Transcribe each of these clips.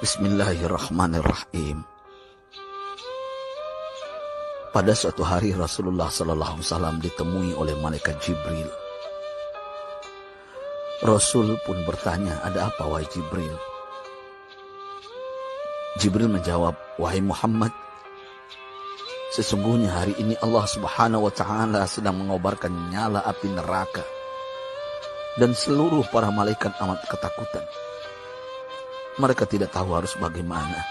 Bismillahirrahmanirrahim. Pada suatu hari Rasulullah SAW ditemui oleh malaikat Jibril. Rasul pun bertanya, "Ada apa wahai Jibril?" Jibril menjawab, "Wahai Muhammad, sesungguhnya hari ini Allah Subhanahu wa Ta'ala sedang mengobarkan nyala api neraka, dan seluruh para malaikat amat ketakutan. Mereka tidak tahu harus bagaimana.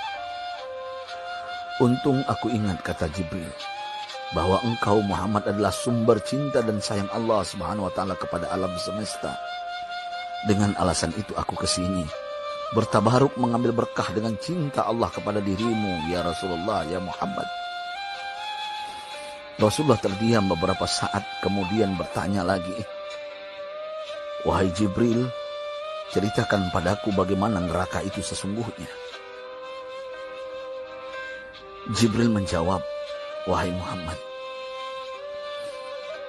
Untung aku ingat," kata Jibril, "bahwa engkau Muhammad adalah sumber cinta dan sayang Allah Subhanahu wa Ta'ala kepada alam semesta. Dengan alasan itu aku kesini, bertabaruk mengambil berkah dengan cinta Allah kepada dirimu, ya Rasulullah, ya Muhammad." Rasulullah terdiam beberapa saat, kemudian bertanya lagi, "Wahai Jibril, ceritakan padaku bagaimana neraka itu sesungguhnya." Jibril menjawab, "Wahai Muhammad,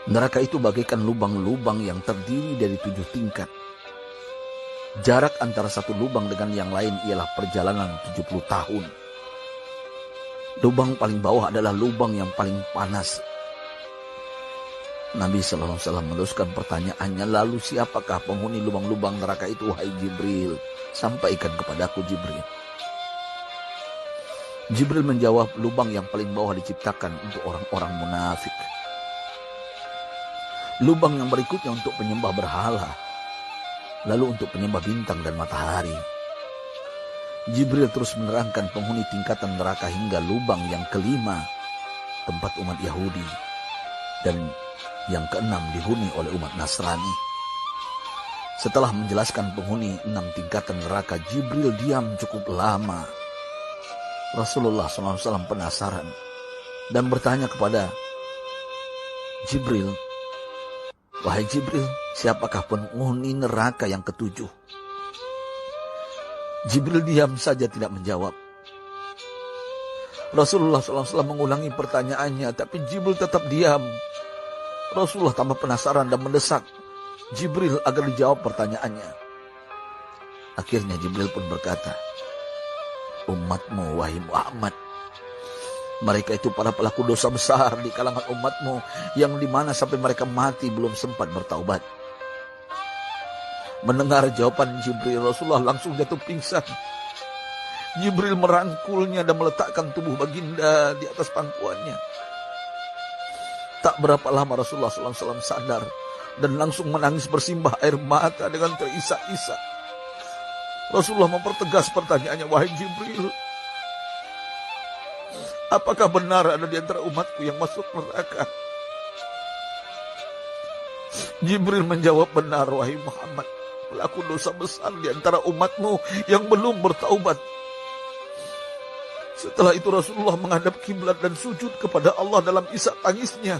neraka itu bagaikan lubang-lubang yang terdiri dari 7 tingkat. Jarak antara satu lubang dengan yang lain ialah perjalanan 70 tahun. Lubang paling bawah adalah lubang yang paling panas." Nabi SAW meneruskan pertanyaannya, "Lalu siapakah penghuni lubang-lubang neraka itu, wahai Jibril? Sampaikan kepadaku, Jibril." Jibril menjawab, "Lubang yang paling bawah diciptakan untuk orang-orang munafik. Lubang yang berikutnya untuk penyembah berhala. Lalu untuk penyembah bintang dan matahari." Jibril terus menerangkan penghuni tingkatan neraka hingga lubang yang kelima, tempat umat Yahudi, dan yang keenam dihuni oleh umat Nasrani. Setelah menjelaskan penghuni 6 tingkatan neraka, Jibril diam cukup lama. Rasulullah SAW penasaran dan bertanya kepada Jibril, "Wahai Jibril, siapakah penghuni neraka yang ke-7?" Jibril diam saja tidak menjawab. Rasulullah SAW mengulangi pertanyaannya, tapi Jibril tetap diam. Rasulullah tambah penasaran dan mendesak Jibril agar dijawab pertanyaannya. Akhirnya Jibril pun berkata, "Umatmu, wahai Muhammad, mereka itu para pelaku dosa besar di kalangan umatmu, yang dimana sampai mereka mati belum sempat bertaubat." Mendengar jawaban Jibril, Rasulullah langsung jatuh pingsan. Jibril merangkulnya dan meletakkan tubuh baginda di atas pangkuannya. Tak berapa lama Rasulullah SAW sadar dan langsung menangis bersimbah air mata dengan terisak-isak. Rasulullah mempertegas pertanyaannya, "Wahai Jibril, apakah benar ada di antara umatku yang masuk neraka?" Jibril menjawab, "Benar, wahai Muhammad, pelaku dosa besar di antara umatmu yang belum bertaubat." Setelah itu Rasulullah menghadap kiblat dan sujud kepada Allah dalam isak tangisnya.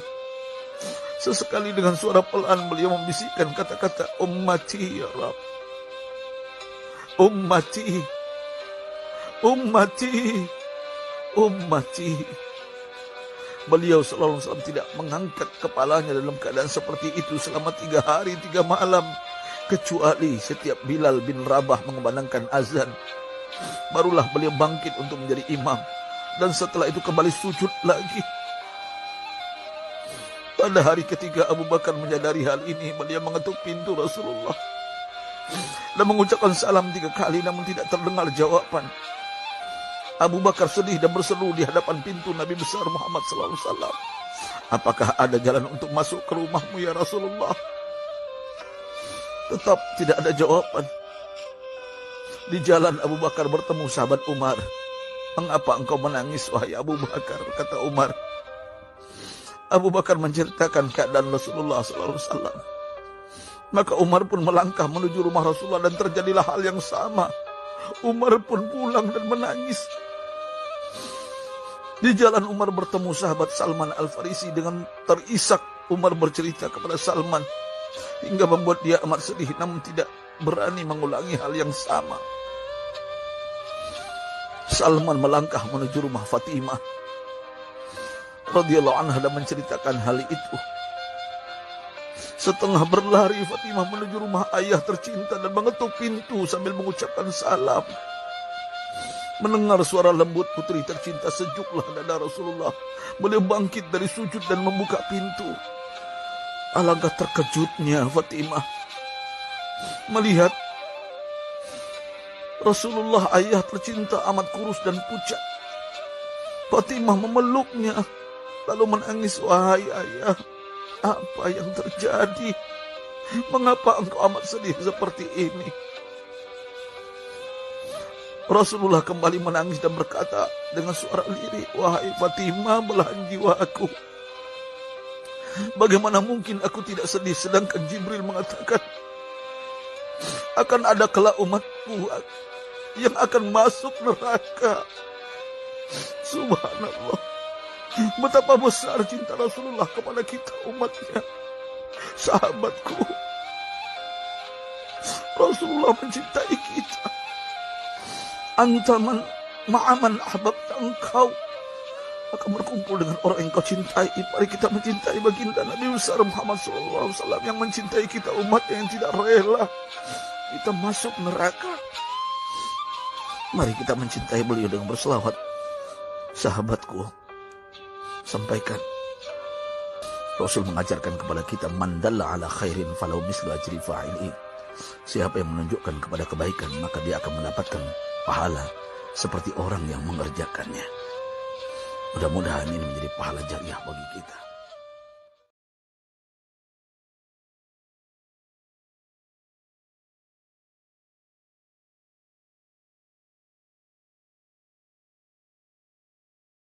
Sesekali dengan suara pelan beliau membisikkan kata-kata, "Ummati ya Rabb, ummati, ummati, ummati." Beliau SAW tidak mengangkat kepalanya dalam keadaan seperti itu selama 3 hari 3 malam. Kecuali setiap Bilal bin Rabah mengumandangkan azan, barulah beliau bangkit untuk menjadi imam. Dan setelah itu kembali sujud lagi. Pada hari ketiga Abu Bakar menyadari hal ini. Beliau mengetuk pintu Rasulullah dan mengucapkan salam 3 kali, namun tidak terdengar jawaban. Abu Bakar sedih dan berseru di hadapan pintu Nabi besar Muhammad SAW, "Apakah ada jalan untuk masuk ke rumahmu ya Rasulullah?" Tetap tidak ada jawaban. Di jalan Abu Bakar bertemu sahabat Umar. "Mengapa engkau menangis, wahai Abu Bakar?" kata Umar. Abu Bakar menceritakan keadaan Rasulullah SAW. Maka Umar pun melangkah menuju rumah Rasulullah dan terjadilah hal yang sama. Umar pun pulang dan menangis. Di jalan Umar bertemu sahabat Salman Al-Farisi. Dengan terisak Umar bercerita kepada Salman hingga membuat dia amat sedih, namun tidak berani mengulangi hal yang sama. Salman melangkah menuju rumah Fatimah radhiyallahu anha dan menceritakan hal itu. Setengah berlari Fatimah menuju rumah ayah tercinta dan mengetuk pintu sambil mengucapkan salam. Mendengar suara lembut putri tercinta, sejuklah dada Rasulullah. Beliau bangkit dari sujud dan membuka pintu. Alangkah terkejutnya Fatimah melihat Rasulullah, ayah tercinta, amat kurus dan pucat. Fatimah memeluknya lalu menangis. Wahai ayah, apa yang terjadi? Mengapa engkau amat sedih seperti ini? Rasulullah kembali menangis dan berkata dengan suara lirih, wahai Fatimah, belahan jiwaku, bagaimana mungkin aku tidak sedih sedangkan Jibril mengatakan akan ada kelak umatku yang akan masuk neraka. Subhanallah, betapa besar cinta Rasulullah kepada kita umatnya. Sahabatku, Rasulullah mencintai kita. Antaman ma'aman ahbabta, engkau akan berkumpul dengan orang yang kau cintai. Mari kita mencintai baginda Nabi besar Muhammad SAW yang mencintai kita, umat yang tidak rela kita masuk neraka. Mari kita mencintai beliau dengan berselawat. Sahabatku, sampaikan, Rasul mengajarkan kepada kita, man dalla ala khairin falau mislu ajri fa'ili. Siapa yang menunjukkan kepada kebaikan, maka dia akan mendapatkan pahala seperti orang yang mengerjakannya. Mudah-mudahan ini menjadi pahala jariah bagi kita.